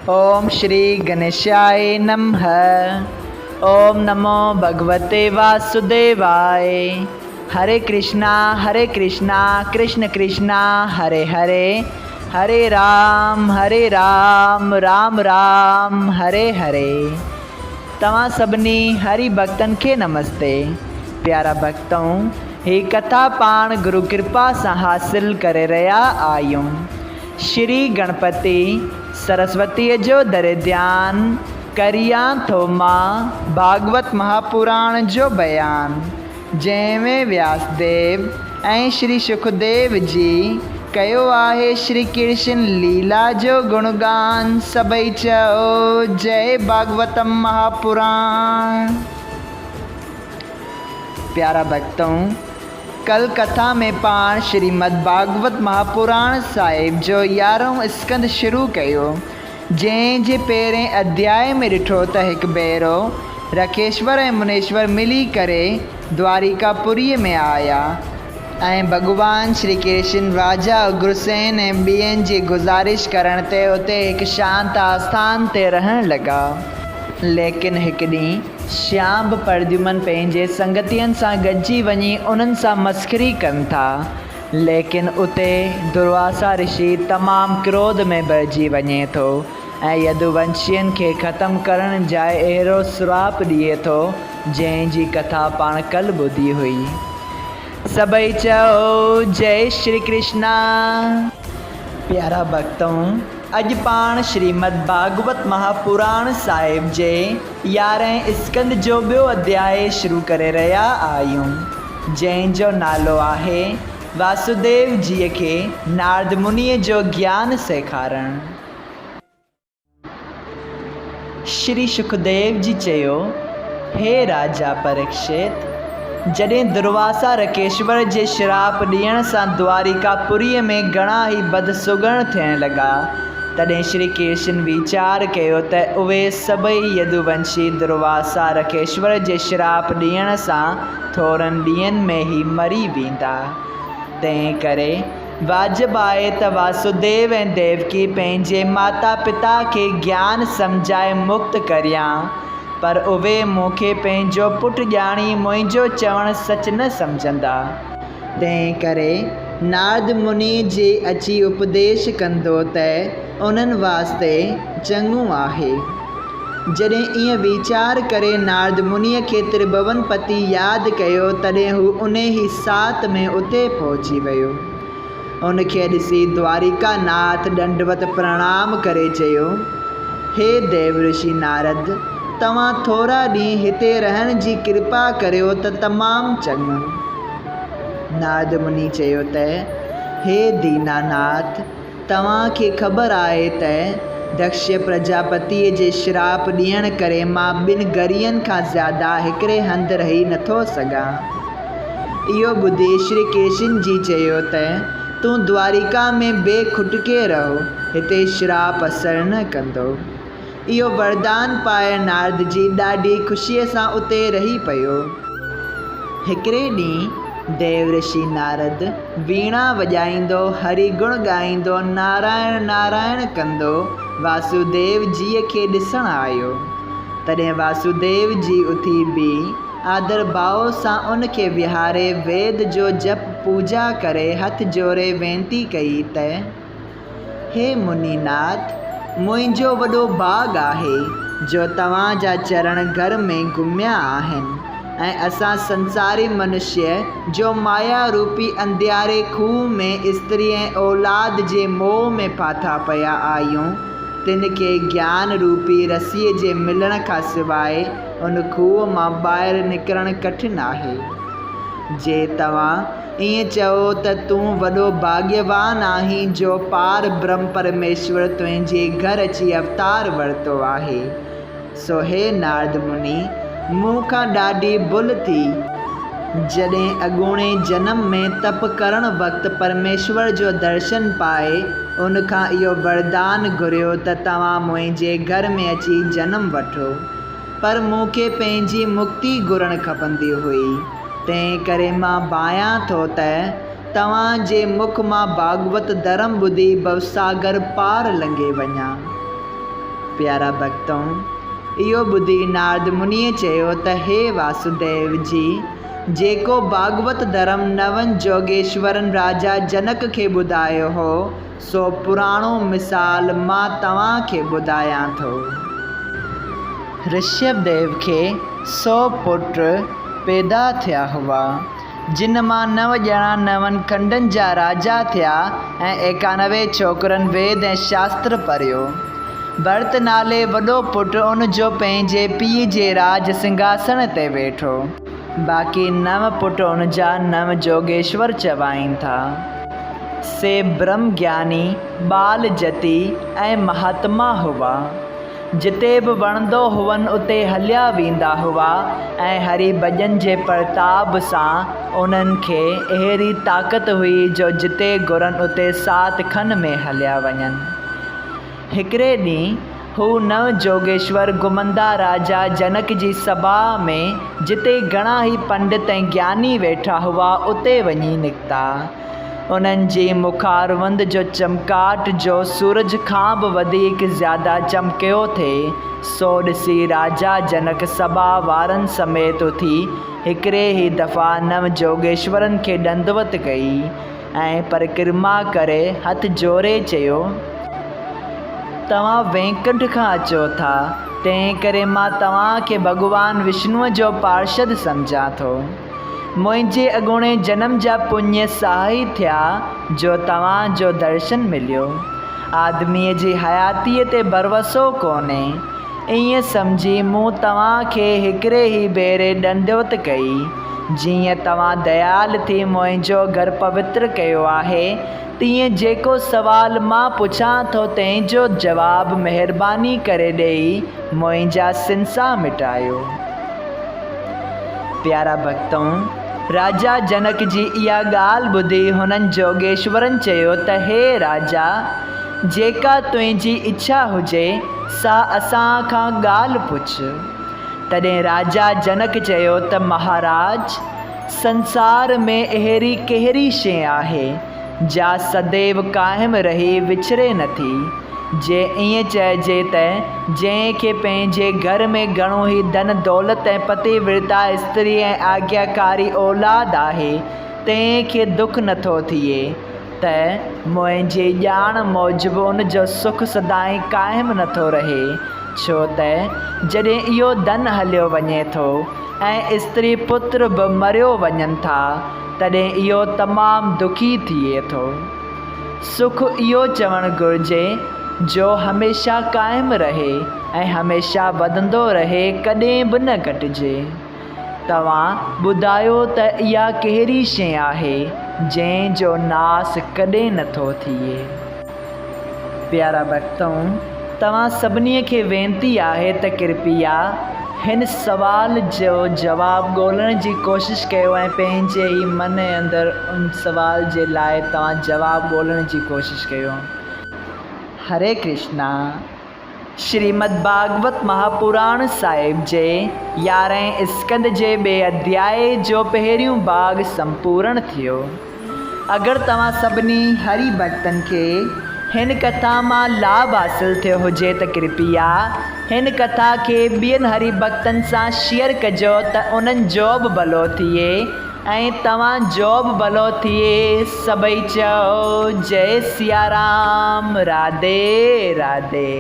ओम श्री गणेशाय नमः। ओम नमो भगवते वासुदेवाय। हरे कृष्णा कृष्ण कृष्णा हरे हरे, हरे राम राम राम हरे हरे। तव्हां सभिनी हरि भक्तन के नमस्ते। प्यारा भक्तों, ही कथा पाण गुरु कृपा से हासिल करे रहा आयूं। श्री गणपति सरस्वती जो दर ध्यान करिया थो मां भागवत महापुराण जो बयान, जंहिंमें व्यासदेव ऐं श्री सुखदेव जी कयो आहे श्री कृष्ण लीला जो गुणगान। सभई चओ जय भागवतम महापुराण। प्यारा भक्तों, कल कथा में पाण श्रीमद् भागवत महापुराण साहिब जो 11हों स्कंद शुरू कयो, जंहिं जे पहिरें अध्याय में ॾिठो त हिकु भेरो रखेश्वर ऐं मुनेश्वर मिली करे द्वारिकापुरीअ में आया ऐं भगवान श्री कृष्ण राजा उग्रसेन ऐं ॿियनि जी गुज़ारिश करण ते उते हिकु शांत आस्थान ते रहण लॻा। लेकिन हिकु ॾींहुं श्याम प्रद्युमन पंहिंजे संगतियनि सां गॾिजी वञी उन्हनि सां मस्करी कनि था, लेकिन उते दुर्वासा ऋषि तमामु क्रोध में भरिजी वञे थो ऐं यदुवंशियुनि खे ख़त्म करण जा अहिड़ो श्राप ॾिए थो, जंहिंजी कथा पाण कल ॿुधी हुई। सभई चओ जय श्री कृष्णा। प्यारा भक्तों, अॼु पाण श्रीमद् भागवत महापुराण साहिब जे 11हें स्कंद जो ॿियो अध्याय शुरू करे रहिया आहियूं, जंहिंजो नालो आहे वासुदेव जीअ खे नारद मुनीअ जो ज्ञान सेखारण। श्री सुखदेव जी चयो, हे राजा परीक्षित, जॾहिं दुर्वासा रकेश्वर जे श्राप ॾियण सां द्वारिकापुरीअ में घणा ई बदसुगण थियण लॻा, तॾहिं श्री कृष्ण वीचार कयो त उहे सभई यदुवंशी दुर्वासा रकेश्वर जे श्राप ॾियण सां थोरनि ॾींहंनि में ई मरी वेंदा। तंहिं करे वाजिबु आहे त वासुदेव ऐं देवकी पंहिंजे माता पिता खे ज्ञान सम्झाए मुक्त करियां, पर उहे मूंखे पंहिंजो पुटु ॼाणी मुंहिंजो चवणु सच न सम्झंदा। तंहिं करे नारद मुनि जे अची उपदेश कंदो त उन्हनि वास्ते चङो आहे। जॾहिं ईअं वीचार करे नारद मुनीअ खे त्रिभुवन पति यादि कयो, तॾहिं हू उन ई साथ में उते पहुची वियो। उनखे ॾिसी द्वारिका नाथ दंडवत प्रणाम करे चयो, हे देव ऋषि नारद, तव्हां थोरा ॾींहं हिते रहण जी कृपा करियो त तमामु चङो। नारद मुनि चयो त हे दीनानाथ, तव्हांखे ख़बर आहे त दक्ष प्रजापतिअ जे श्राप ॾियण करे मां ॿिनि गरियनि खां ज़्यादा हिकिड़े हंधि रही नथो सघां। इहो ॿुधी श्री कृष्ण जी चयो त तूं द्वारिका में बेखुटके रहो, हिते श्राप असरु न कंदो। इहो वरदान पाए नारद जी ॾाढी ख़ुशीअ सां उते रही पियो। हिकिड़े ॾींहुं देव ऋषि नारद वीणा वॼाईंदो, हरि गुण ॻाईंदो, नारायण नारायण कंदो वासुदेव जीअ खे ॾिसण आयो। तॾहिं वासुदेव जी उथी बीह आदर भाव सां उनखे विहारे वेद जो जप पूजा करे हथ जोड़े वेनती कई त हे मुनिनाथ, मुंहिंजो वॾो भाॻ आहे जो तव्हांजा चरण घर में घुमिया आहिनि ऐं असां संसारी मनुष्य जो माया रूपी अंधियारे खूह में स्त्री ऐं औलाद जे मोह में फाथा पिया आहियूं। तिन खे ज्ञान रूपी रसीअ जे मिलण खां सवाइ उन खूह मां ॿाहिरि निकिरणु कठिन आहे। जे तव्हां ईअं चओ त तूं वॾो भाग्यवान आहीं जो पार ब्रह्म परमेश्वर तुंहिंजे घर अची अवतार वरितो आहे, सो हे नारद मुनि, मूं खां ॾाढी भुल थी। जॾहिं अॻूणे जनम में तप करण वक़्तु परमेश्वर जो दर्शन पाए उनखां इहो वरदान घुरियो त तव्हां मुंहिंजे घर में अची जनम वठो, पर मूंखे पंहिंजी मुक्ति घुरणु खपंदी हुई। तंहिं करे मां भायां थो त तव्हांजे मुख मां भागवत धर्म ॿुधी भवसागर पार लंघे वञा। प्यारा भक्तों, इहो ॿुधी नारद मुनीअ चयो त हे वासुदेव जी, जेको भागवत धर्म नवनि जोगेश्वरनि राजा जनक खे ॿुधायो हो, सो पुराणो मिसाल मां तव्हांखे ॿुधायां थो। ऋषभदेव खे 100 पुट पैदा थिया हुआ, जिन मां 9 ॼणा 9 खंडनि जा राजा थिया ऐं 91 छोकिरनि वेद ऐं शास्त्र पढ़ियो। भरत नाले वॾो पुटु उन जो पंहिंजे पीउ जे राज सिंघासन ते वेठो। बाक़ी 9 पुट उन जा 9 जोगेश्वर चवाइनि था। से ब्रह्म ज्ञानी, बाल जती ऐं महात्मा हुआ। जिते बि वणंदो हुअनि उते हलिया वेंदा हुआ ऐं हरि भॼन जे प्रताप सां उन्हनि खे अहिड़ी ताक़त हुई जो जिते घुरनि उते 7 खन में हलिया वञनि। हिकिड़े ॾींहुं हू 9 जोगेश्वर घुमंदा राजा जनक जी सभा में, जिते घणा ई पंडित ऐं ज्ञानी वेठा हुआ, उते वञी निकिता। उन्हनि जी मुखारवंद जो चमकाट जो सूरज खां बि वधीक ज़्यादा चमकियो थिए, सो ॾिसी राजा जनक सभा वारनि समेत उथी हिकिड़े ई दफ़ा 9 जोगेश्वरनि खे दंडवत कई ऐं परिक्रमा करे हथ जोड़े चयो, तव्हां वैकुंठ खां अचो था, तंहिं करे मां तव्हांखे भॻवान विष्णुअ जो पार्षद सम्झां थो। मुंहिंजे अॻूणे जन्म जा पुण्य सहाई थिया जो तव्हांजो दर्शन मिलियो। आदमीअ जी हयातीअ ते भरोसो कोन्हे, ईअं सम्झी मूं तव्हांखे हिकिड़े ई भेरे दंडवत कई। जीअं तव्हां दयाल थी मुंहिंजो घर पवित्र कयो आहे, तीअं जेको सवाल मां पुछां थो तंहिंजो जवाबु महिरबानी करे ॾेई मुंहिंजा सिनसा मिटायो। प्यारा भक्तों, राजा जनक जी इहा ॻाल्हि ॿुधी हुननि जोगेश्वरनि चयो त हे राजा, जेका तुंहिंजी इच्छा हुजे सा असां खां ॻाल्हि पुछ। तॾहिं राजा जनक चयो त महाराज, संसार में अहिड़ी कहिड़ी शइ आहे जा सदैव क़ाइमु रही विछड़े नथी। जे ईअं चइजे त जंहिंखे पंहिंजे घर में घणो ई धन दौलत ऐं पतिव्रता स्त्री ऐं आज्ञाकारी औलाद आहे, तंहिंखे दुख नथो थिए, त मुंहिंजी ॼाण मूजिबि उन जो सुख सदाईं क़ाइमु नथो रहे। छो त जॾहिं इहो धन हलियो वञे थो ऐं स्त्री पुत्र बि मरियो वञनि था, तॾहिं इहो तमामु दुखी थिए थो। सुख इहो चवणु घुरिजे जो हमेशा क़ाइमु रहे ऐं हमेशा वधंदो रहे, कॾहिं बि न घटिजे। तव्हां ॿुधायो त इहा कहिड़ी शइ आहे जंहिंजो नास कॾहिं नथो थिए। प्यारा भक्तों, तव्हां सभिनी खे वेनती आहे त कृपया हिन सवाल जो जवाबु ॻोल्हण जी कोशिशि कयो ऐं पंहिंजे ई मन जे अंदरि उन सवाल जे लाइ तव्हां जवाबु ॻोल्हण जी कोशिशि कयो। हरे कृष्णा। श्रीमद् भागवत महापुराण साहिब जे 11 स्कंद जे ॿिए अध्याय जो पहिरियों भाग संपूर्ण थियो। अगरि तव्हां सभिनी हरि भक्तनि खे हिन कथा मां लाभ हासिल थियो हुजे त कृपया हिन कथा खे ॿियनि हरि भक्तनि सां शेयर कजो त उन्हनि जो बि भलो थिए ऐं तव्हांजो बि भलो थिए। सभई चओ जय सिया राम, राधे राधे।